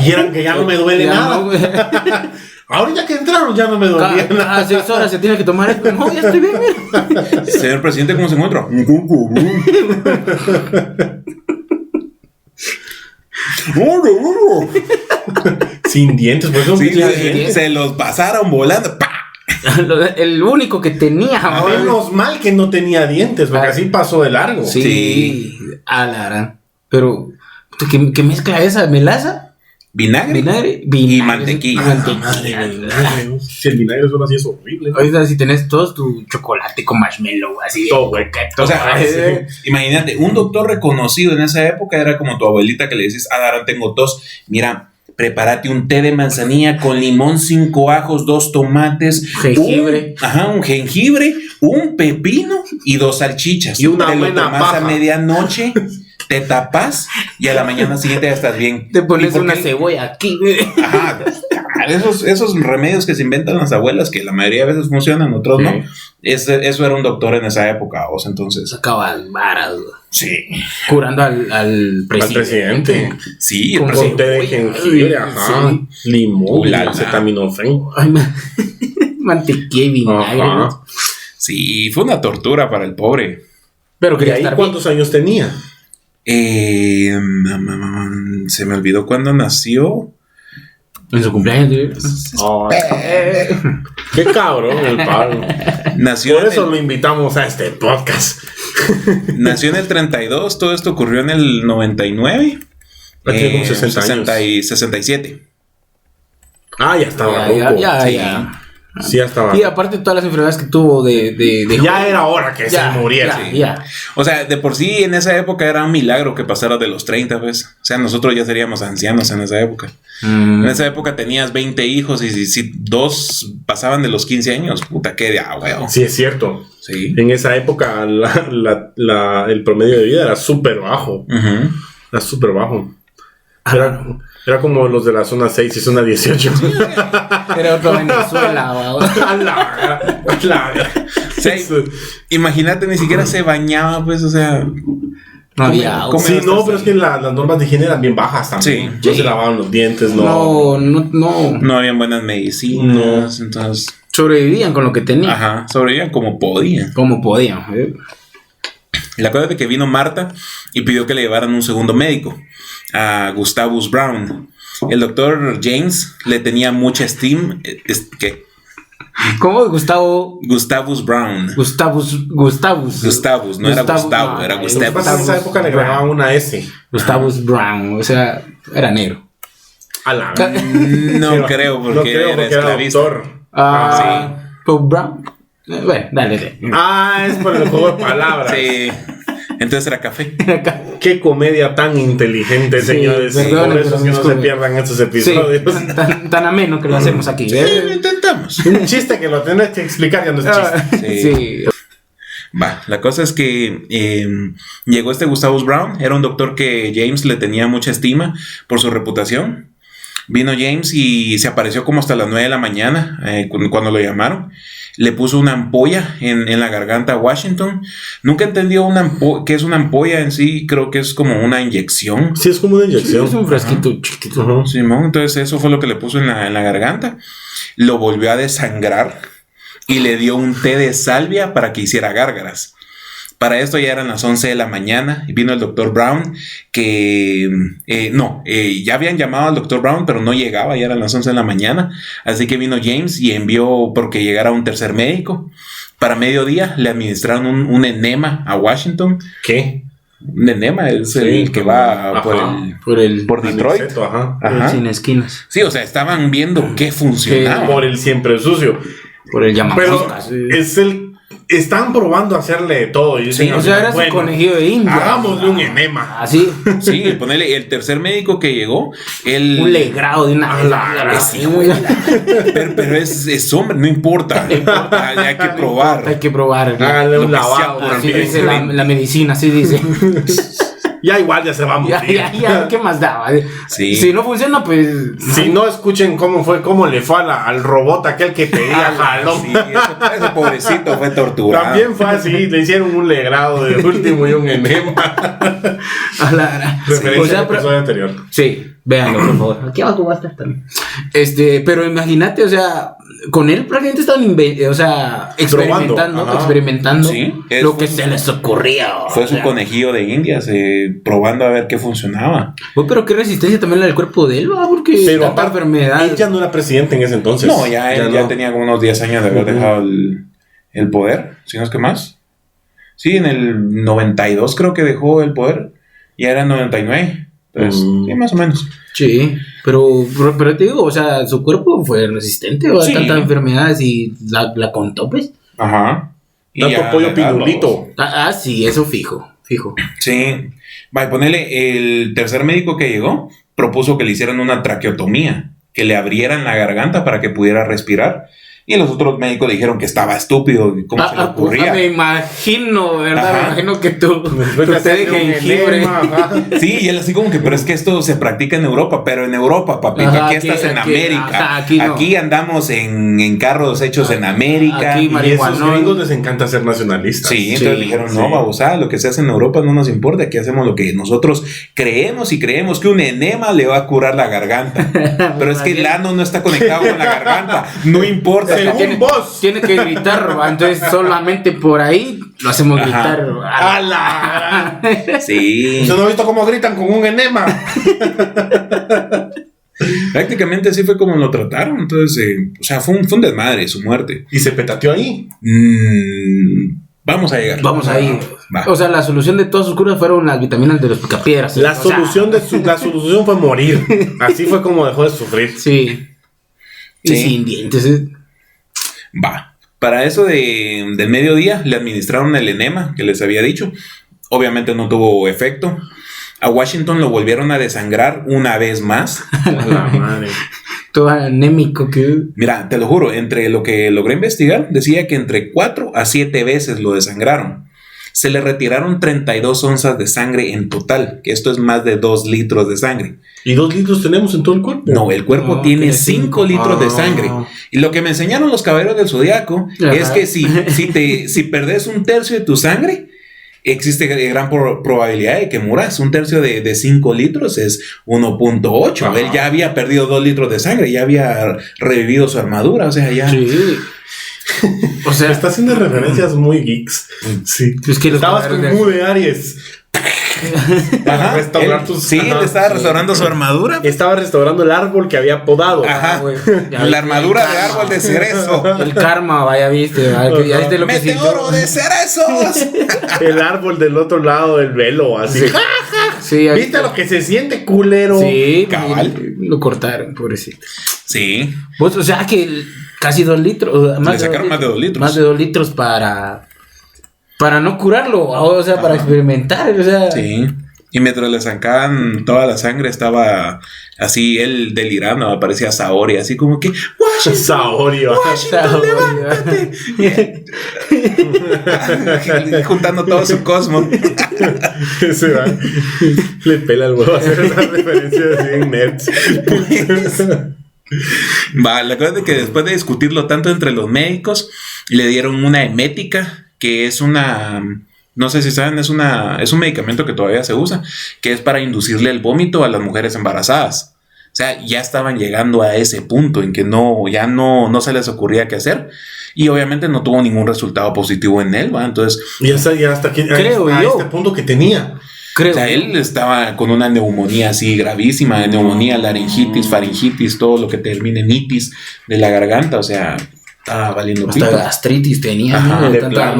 Vieron que ya no me duele Ya nada. no, Ahorita que entraron ya no me dolía nada. Cada 6 horas se tiene que tomar esto. No, ya estoy bien, mira. Señor presidente, ¿cómo se encuentra? Sin dientes, pues son Sí, dientes. se los pasaron volando. ¡Pah! El único que tenía. Menos mal que no tenía dientes, porque así pasó de largo. Sí. A la gran. Pero, ¿qué mezcla esa? ¿Melaza? Vinagre y mantequilla. Madre, si el vinagre solo así es horrible. Ahorita si tenés todo tu chocolate con marshmallow, así. Todo, güey. O sea, imagínate, un doctor reconocido en esa época era como tu abuelita que le dices, Daran, tengo tos. Mira, prepárate un té de manzanilla con limón, 5 ajos, 2 tomates, jengibre. Un jengibre, un pepino y 2 salchichas. Y una te lo buena tomas paja. a medianoche, te tapas y a la mañana siguiente ya estás bien. Te pones ¿Y por una qué? cebolla aquí. Ajá, esos remedios que se inventan las abuelas, que la mayoría de veces funcionan, otros no. Eso era un doctor en esa época, o sea, entonces. Sacaba varas, Sí. curando al presidente. Sí, Con Con té de jengibre, ajá. Sí. Limón, Ulala. acetaminofén. Ay, mantequilla y vinagre. Ajá. ¿no? Sí, fue una tortura para el pobre. Pero ¿Y quería ahí estar cuántos años tenía? Se me olvidó cuándo nació. bien. En su cumpleaños. Qué cabrón el Pablo. Nació Por en eso el- lo invitamos a este podcast. Nació en el 32, todo esto ocurrió en el 99. Tiene como 60 años. y 67. Ah, ya estaba Ya, loco. ya, sí. ya. Sí, ya estaba. Y aparte todas las enfermedades que tuvo de Ya era hora que ya, se muriera. Ya. O sea, de por sí en esa época era un milagro que pasara de los 30, pues. O sea, nosotros ya seríamos ancianos en esa época. En esa época tenías 20 hijos y si 2 pasaban de los 15 años, puta, qué de agua. Sí, es cierto. Sí. En esa época el promedio de vida era súper bajo. Ujú. Era súper bajo. Era como los de la zona 6 y zona 18. Era otro Venezuela. A la- Sí. Imagínate, ni siquiera se bañaba, pues, o sea. No había agua. ¿Cómo Sí, ibas a no, estar? pero es que las normas de higiene eran bien bajas también. Sí. No se lavaban los dientes, no. No. No habían buenas medicinas, entonces. Sobrevivían con lo que tenían. Ajá, sobrevivían como podían. Como podían. La cosa es de que vino Marta y pidió que le llevaran un segundo médico, a Gustavus Brown. El doctor James le tenía mucha estima. ¿Qué? ¿Cómo? Gustavo. Gustavus Brown. Gustavus, No era Gustavo, era Lo que Gustavus. pasa es que en esa época le grababan una S. Gustavus Brown. O sea, era negro. A la No creo, porque era esclavista. doctor. Bob Brown. Bueno, dale. Ah, es por el juego de palabras. Sí. Entonces era café. Qué comedia tan inteligente, Sí, señores. perdonen, Por eso pero que es no se comedia. pierdan estos Sí, episodios. tan ameno que lo hacemos aquí. Sí, lo intentamos. Un chiste que lo tenés que explicar ya no es chiste. Sí. Va, la cosa es que llegó este Gustavus Brown, era un doctor que James le tenía mucha estima por su reputación. Vino James y se apareció como hasta las 9 de la mañana cuando lo llamaron. Le puso una ampolla en la garganta a Washington. Nunca entendió qué es una ampolla en sí, creo que es como una inyección. Sí, es como una inyección. Es un frasquito chiquito. Ajá. Simón, entonces eso fue lo que le puso en la garganta. Lo volvió a desangrar y le dio un té de salvia para que hiciera gárgaras. Para esto ya eran las 11 de la mañana y vino el doctor Brown que... ya habían llamado al doctor Brown, pero no llegaba, ya eran las 11 de la mañana. Así que vino James y envió porque llegara un tercer médico. Para mediodía le administraron un enema a Washington. ¿Qué? Un enema es Sí, el que va ajá. por Detroit. Aniceto, ajá. Ajá. Sin esquinas. Sí, o sea, estaban viendo qué funcionaba. Por el siempre sucio. Por el Pero llamamoscas. están probando hacerle de todo. Y dicen, O sea, era su conejillo de India. hagámosle un enema. Así. Sí, ponele el tercer médico que llegó, él... Un legrado de una. Pero es hombre, no importa. Hay que probar. Hay que probar. Háganle un Lo que sea lavado. por Así Sí, dice sí. la medicina, así dice. ya igual ya se va a morir. Ya, ¿qué más daba? Sí. Si no funciona, pues... Si no, escuchen cómo le fue al robot aquel que pedía jalón. Sí, ese pobrecito fue torturado. También fue así, le hicieron un legrado de último y un enema. Referencia al episodio anterior. Sí, véanlo, por favor. Aquí abajo va a estar también. Pero imagínate, o sea, con él prácticamente estaban experimentando Sí, lo que se les ocurría. Fue su conejillo de indias, probando a ver qué funcionaba. Pero qué resistencia también la del cuerpo de él, ¿va? Porque tanta enfermedad. Él ya no era presidente en ese entonces. No, ya tenía como unos 10 años de haber dejado el poder, si no es que más. Sí, en el 92 creo que dejó el poder. Ya era en 99. Entonces, sí, más o menos. Sí, pero te digo, o sea, su cuerpo fue resistente a tantas enfermedades y la contó, pues. Ajá. Tanto pollo pinulito. Sí, eso fijo. Sí. Vale, ponele, el tercer médico que llegó propuso que le hicieran una traqueotomía, que le abrieran la garganta para que pudiera respirar. Y los otros médicos le dijeron que estaba estúpido. ¿Cómo se le ocurría? Me imagino, ¿verdad? Ajá. Me imagino que tú te de jengibre. Sí, y él así como que, pero es que esto se practica en Europa, pero en Europa, papito, aquí estás en América. Aquí no. Aquí andamos en carros hechos en América. Aquí, Y a esos gringos les encanta ser nacionalistas. Sí, entonces dijeron, no, babosada, lo que se hace en Europa no nos importa, aquí hacemos lo que nosotros creemos y creemos que un enema le va a curar la garganta. Pero es que el ano no está conectado con la garganta, no importa. Tiene que gritar, entonces solamente por ahí lo hacemos gritar. ¡Hala! Sí. ¿Usted no ha visto cómo gritan con un enema? Prácticamente así fue como lo trataron. Entonces, o sea, fue un desmadre su muerte. Y se petateó ahí. Vamos a llegar. Vamos ahí. Va. O sea, la solución de todas sus curas fueron las vitaminas de los picapiedras. La solución fue morir. Así fue como dejó de sufrir. Sí. Y sin dientes. Va. Para eso del mediodía le administraron el enema que les había dicho. Obviamente no tuvo efecto. A Washington lo volvieron a desangrar una vez más. La madre. Todo anémico que... Mira, te lo juro, entre lo que logré investigar, decía que entre 4 a 7 veces lo desangraron. Se le retiraron 32 onzas de sangre en total, que esto es más de 2 litros de sangre. ¿Y 2 litros tenemos en todo el cuerpo? No, el cuerpo tiene 5 litros de sangre. Y lo que me enseñaron los caballeros del Zodiaco es que si perdés un tercio de tu sangre, existe gran probabilidad de que muras. Un tercio de 5 litros es 1.8. Él ya había perdido 2 litros de sangre, ya había revivido su armadura, o sea, ya... Sí. O sea, está haciendo referencias muy geeks. Sí. Es que estabas con Mu de Aries. Ajá. Restaurar tus... Sí, le estaba restaurando su armadura. Estaba restaurando el árbol que había podado. Ajá. La armadura de árbol de cerezo. El karma, vaya, viste. Ya viste lo que sí. ¡Meteoro de cerezos! El árbol del otro lado del velo, así. Sí, ¿viste lo que se siente, culero? Sí, cabal. Lo cortaron, pobrecito. Sí. Pues, o sea que casi 2 litros. Le sacaron más de 2 litros. Más de 2 litros para no curarlo, o sea, para experimentar, o sea. Sí. Y mientras le sacaban toda la sangre, estaba así él delirando, aparecía Saori, así como que Washington, Saorio. Washington, levántate. Juntando todo su cosmos. Se va. Le pela el huevo hacer esas referencias así en nerds. Va, la cosa es que después de discutirlo tanto entre los médicos, le dieron una emética, que es una... No sé si saben, es un medicamento que todavía se usa, que es para inducirle el vómito a las mujeres embarazadas. O sea, ya estaban llegando a ese punto en que ya no se les ocurría qué hacer. Y obviamente no tuvo ningún resultado positivo en él, ¿va? Entonces... Y hasta aquí, creo a yo. este punto que tenía. O sea, él estaba con una neumonía así gravísima, neumonía, laringitis, faringitis, todo lo que termine en itis de la garganta, o sea, estaba valiendo hasta pito. gastritis tenía, ajá, ¿no?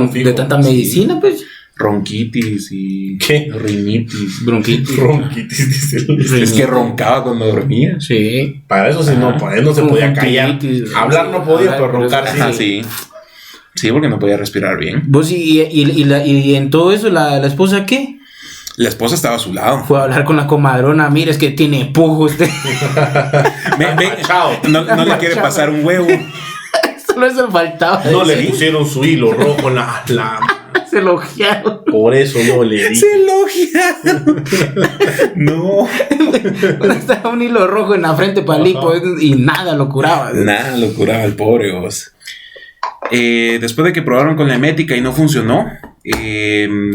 de tanta medicina, pues. Ronquitis y... ¿Qué? Rinitis. Bronquitis. Ronquitis, dice. Es que roncaba cuando dormía. Sí. Para eso sí, no, para él no se podía callar. Hablar no podía, pero roncar sí. Ajá, sí. Sí, porque no podía respirar bien. ¿Vos y en todo eso la esposa qué? La esposa estaba a su lado. Fue a hablar con la comadrona. Mira, es que tiene pujo usted. No le quiere pasar un huevo. Solo eso faltaba. No le pusieron su hilo rojo en la... Sí, Se elogiaron. Por eso no le di. Se elogiaron. No. Estaba un hilo rojo en la frente para el hipo y nada lo curaba. Nada lo curaba el pobre vos. Después de que probaron con la emética y no funcionó,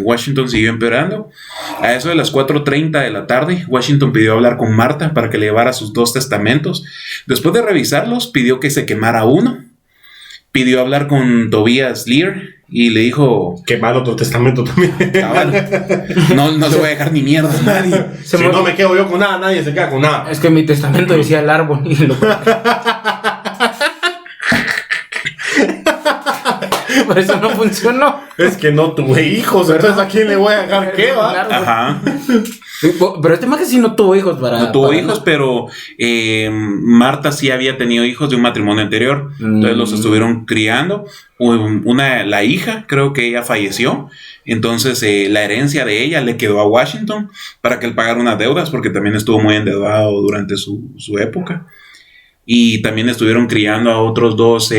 Washington siguió empeorando. A eso de las 4:30 de la tarde, Washington pidió hablar con Marta para que le llevara sus 2 testamentos. Después de revisarlos, pidió que se quemara uno. Pidió hablar con Tobias Lear y le dijo... Quemar otro testamento también. No le voy a dejar ni mierda a nadie. Si no me quedo yo con nada, nadie se queda con nada. Es que mi testamento decía el árbol y lo... Por eso no funcionó. Es que no tuve hijos, entonces ¿a quién le voy a dejar qué, va? Ajá. Pero este más que sí no tuvo hijos No tuvo hijos, pero Marta sí había tenido hijos de un matrimonio anterior. Entonces los estuvieron criando. La hija, creo que ella falleció. Entonces la herencia de ella le quedó a Washington para que él pagara unas deudas, porque también estuvo muy endeudado durante su época. Y también estuvieron criando a otros 2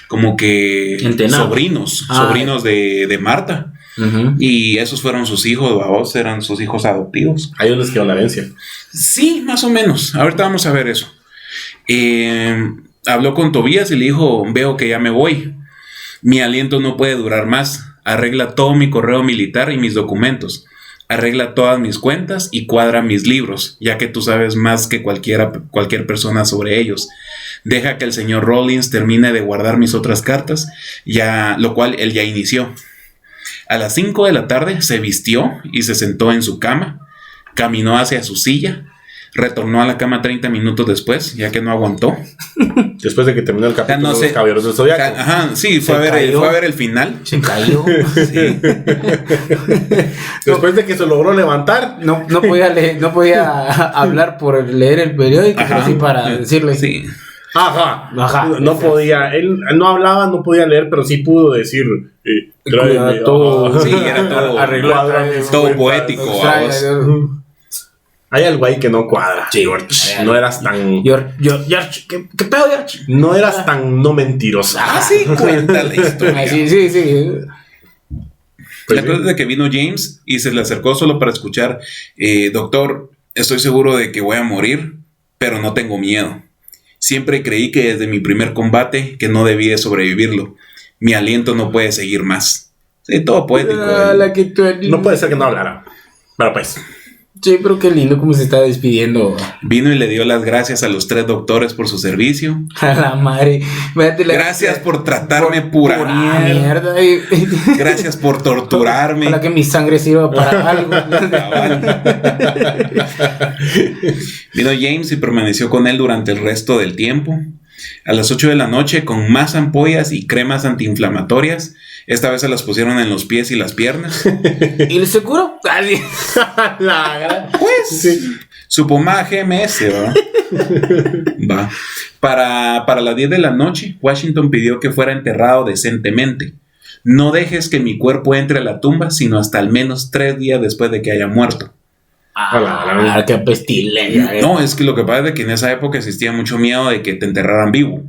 como que sobrinos de Marta. Uh-huh. Y esos fueron sus hijos, vos, eran sus hijos adoptivos. Ahí donde les quedó la herencia. Sí, más o menos. Ahorita vamos a ver eso. Habló con Tobías y le dijo: veo que ya me voy. Mi aliento no puede durar más. Arregla todo mi correo militar y mis documentos. Arregla todas mis cuentas y cuadra mis libros, ya que tú sabes más que cualquier persona sobre ellos. Deja que el señor Rollins termine de guardar mis otras cartas, lo cual él ya inició. A las 5 de la tarde se vistió y se sentó en su cama, caminó hacia su silla, retornó a la cama 30 minutos después, ya que no aguantó. Después de que terminó el capítulo de los Caballeros del Zodiaco. Ajá, sí, fue a ver el final. Se cayó. Sí. Después de que se logró levantar. No podía hablar por leer el periódico, ajá, pero sí para decirle. Sí. Ajá. No podía, él no hablaba, no podía leer, pero sí pudo decir. Todo. Sí, era todo arreglado, todo poético. Hay algo ahí que no cuadra, George. No eras tan... George, ¿qué pedo, George? No eras tan no mentiroso. Sí, cuéntale esto. Sí. La cosa es de que vino James y se le acercó solo para escuchar: doctor, estoy seguro de que voy a morir, pero no tengo miedo. Siempre creí que desde mi primer combate que no debí de sobrevivirlo. Mi aliento no puede seguir más. Sí, todo poético. No puede ser que no hablara. Pero pues... Sí, pero qué lindo cómo se está despidiendo. Vino y le dio las gracias a los 3 doctores por su servicio. A la madre. Gracias por tratarme pura mierda. Gracias por torturarme. Para que mi sangre sirva para algo. Vino James y permaneció con él durante el resto del tiempo. A las 8 de la noche, con más ampollas y cremas antiinflamatorias. Esta vez se las pusieron en los pies y las piernas. ¿Y el seguro? Pues sí. Su pomada GMS, ¿va? Para las 10 de la noche, Washington pidió que fuera enterrado decentemente. No dejes que mi cuerpo entre a la tumba, sino hasta al menos 3 días después de que haya muerto. Qué pestilencia. No, es que lo que pasa es que en esa época existía mucho miedo de que te enterraran vivo.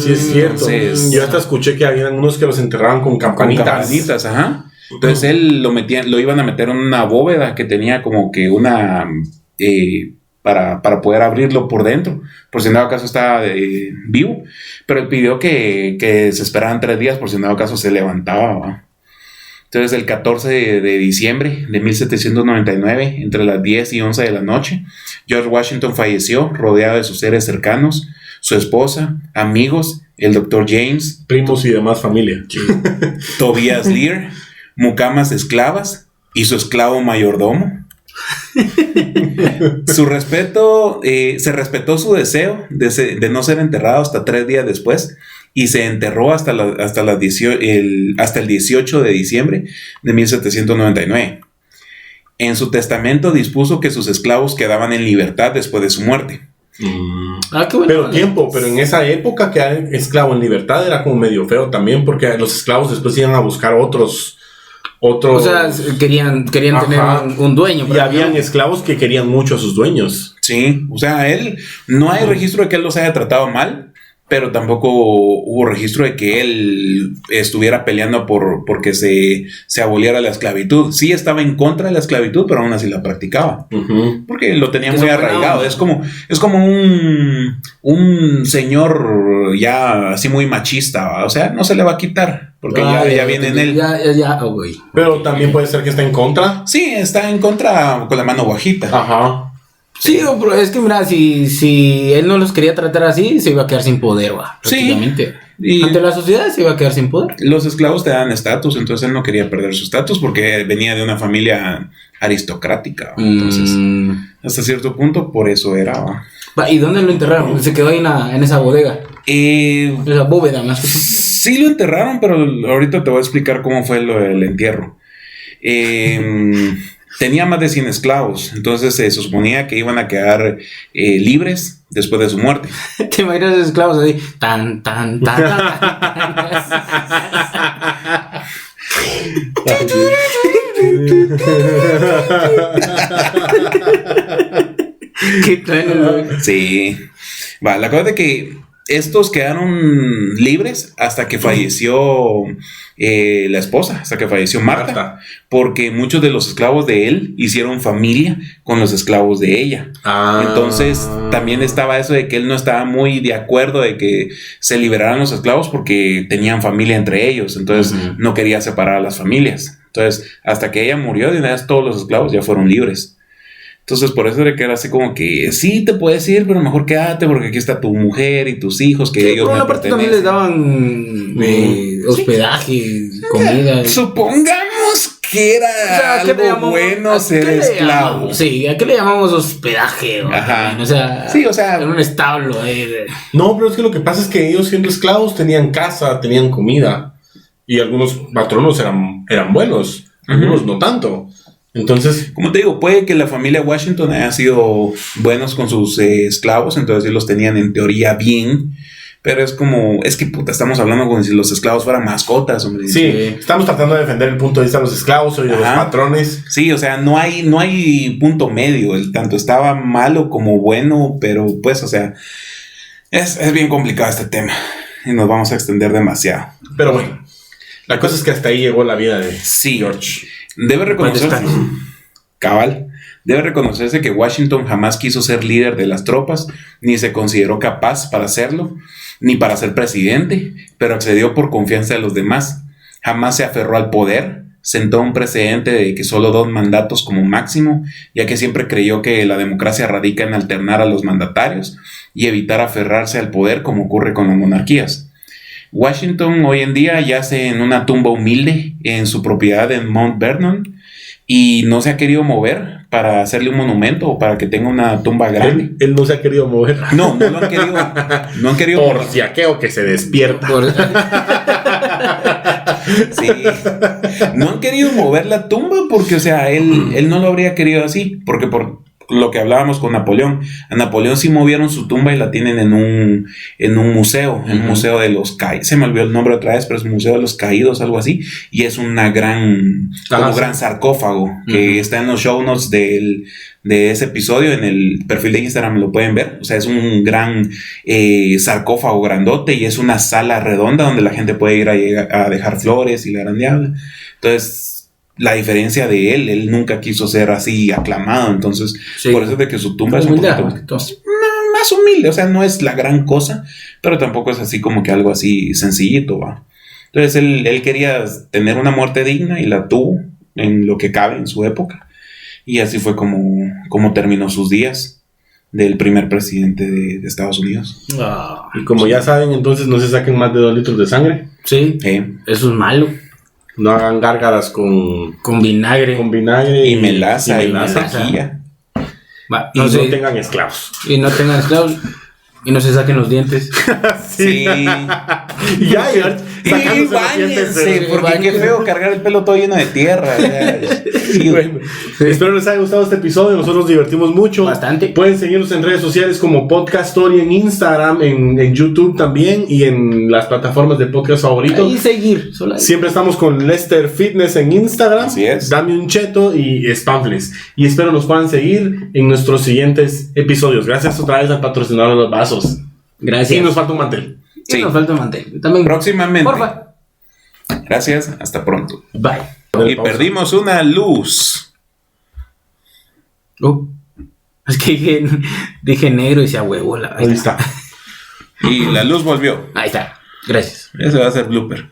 Sí es cierto. Entonces, yo hasta escuché que habían unos que los enterraban con campanitas. Ajá. Entonces él lo iban a meter en una bóveda que tenía como que una para poder abrirlo por dentro, por si en dado caso estaba vivo. Pero él pidió que se esperaran 3 días por si en dado caso se levantaba, ¿va? Entonces el 14 de diciembre de 1799, entre las 10 y 11 de la noche, George Washington falleció rodeado de sus seres cercanos, su esposa, amigos, el Dr. James, primos y demás familia, Tobias Lear, mucamas esclavas y su esclavo mayordomo. Se respetó su deseo de no ser enterrado hasta 3 días después y se enterró hasta el 18 de diciembre de 1799. En su testamento dispuso que sus esclavos quedaban en libertad después de su muerte. Qué bueno. Pero en esa época quedar esclavo en libertad era como medio feo también, porque los esclavos después iban a buscar otros. O sea, querían tener un dueño. Y habían esclavos que querían mucho a sus dueños. Sí, o sea, no hay registro de que él los haya tratado mal, pero tampoco hubo registro de que él estuviera peleando porque se aboliera la esclavitud. Sí estaba en contra de la esclavitud, pero aún así la practicaba. Porque lo tenía muy arraigado. Es como un señor ya así muy machista, ¿va? O sea, no se le va a quitar, porque ya viene en él. Pero también puede ser que esté en contra. Sí, está en contra con la mano bajita. Ajá. Sí, pero es que mira, si él no los quería tratar así, se iba a quedar sin poder, prácticamente. Sí. Ante la sociedad se iba a quedar sin poder. Los esclavos te dan estatus, entonces él no quería perder su estatus porque venía de una familia aristocrática. Entonces, hasta cierto punto, por eso era. ¿Y dónde lo enterraron? Se quedó ahí en esa bodega. Esa bóveda, más que todo. Sí lo enterraron, pero ahorita te voy a explicar cómo fue lo del entierro. Tenía más de 100 esclavos, entonces se suponía que iban a quedar libres después de su muerte. ¿Te imaginas esos esclavos así? Tan. ¿Qué traen? Sí. La cosa es que estos quedaron libres hasta que falleció la esposa, hasta que falleció Marta, porque muchos de los esclavos de él hicieron familia con los esclavos de ella. Entonces también estaba eso de que él no estaba muy de acuerdo de que se liberaran los esclavos porque tenían familia entre ellos, entonces no quería separar a las familias. Entonces hasta que ella murió, de una vez todos los esclavos ya fueron libres. Entonces, por eso era que era así como que sí te puedes ir, pero mejor quédate porque aquí está tu mujer y tus hijos que ellos por una parte también les daban hospedaje, comida. Supongamos que era algo bueno ser esclavo. Sí, ¿a qué le llamamos hospedaje? Ajá. O sea, sí, o sea, en un establo. No, pero es que lo que pasa es que ellos siendo esclavos tenían casa, tenían comida y algunos patronos eran buenos, algunos no tanto. Entonces, como te digo, puede que la familia Washington haya sido buenos con sus esclavos, entonces ellos los tenían en teoría bien, pero es que puta, estamos hablando como si los esclavos fueran mascotas, hombre. Sí, estamos tratando de defender el punto de vista de los esclavos y de los patrones. Sí, o sea, no hay punto medio, tanto estaba malo como bueno, pero pues, o sea, es bien complicado este tema y nos vamos a extender demasiado. Pero bueno, la cosa es que hasta ahí llegó la vida de George. Debe reconocerse que Washington jamás quiso ser líder de las tropas, ni se consideró capaz para hacerlo, ni para ser presidente, pero accedió por confianza de los demás. Jamás se aferró al poder, sentó un precedente de que solo 2 mandatos como máximo, ya que siempre creyó que la democracia radica en alternar a los mandatarios y evitar aferrarse al poder como ocurre con las monarquías. Washington hoy en día yace en una tumba humilde en su propiedad en Mount Vernon y no se ha querido mover para hacerle un monumento o para que tenga una tumba grande. Él no se ha querido mover. No lo han querido. No han querido. Por si aquello que se despierta. Sí. No han querido mover la tumba porque, o sea, él no lo habría querido así, porque por lo que hablábamos con Napoleón. A Napoleón sí movieron su tumba y la tienen en un museo, en un museo de los caídos. Se me olvidó el nombre otra vez, pero es un museo de los caídos, algo así. Y es una gran sarcófago que está en los show notes de ese episodio. En el perfil de Instagram lo pueden ver. O sea, es un gran sarcófago grandote y es una sala redonda donde la gente puede ir a dejar flores y la gran diabla. Entonces, la diferencia de él nunca quiso ser así aclamado, entonces por eso es de que su tumba es un poquito más humilde, o sea, no es la gran cosa, pero tampoco es así como que algo así sencillito, ¿va? Entonces él quería tener una muerte digna y la tuvo en lo que cabe en su época, y así fue como terminó sus días del primer presidente de Estados Unidos. Y como ya saben, entonces no se saquen más de 2 litros de sangre. Sí, eso es malo. No hagan gárgaras con vinagre. Con vinagre y melaza y mantequilla. No tengan esclavos. Y no tengan esclavos. Y no se saquen los dientes. Sí. Y báñense, porque qué feo cargar el pelo todo lleno de tierra. Bueno, espero les haya gustado este episodio. Nosotros nos divertimos mucho. Bastante. Pueden seguirnos en redes sociales como Podcast Story en Instagram, en YouTube también y en las plataformas de podcast favoritos. Y seguir. Siempre estamos con Lester Fitness en Instagram. Así es. Dame un cheto y Spamfles. Y espero nos puedan seguir en nuestros siguientes episodios. Gracias otra vez al patrocinador de los vasos. Gracias. Y nos falta un mantel. Y Sí. nos falta un mantel. También. Próximamente. Porfa. Gracias, hasta pronto. Bye. Y perdimos una luz. Es que dije negro y decía huevo. Ahí está. Y la luz volvió. Ahí está. Gracias. Ese va a ser blooper.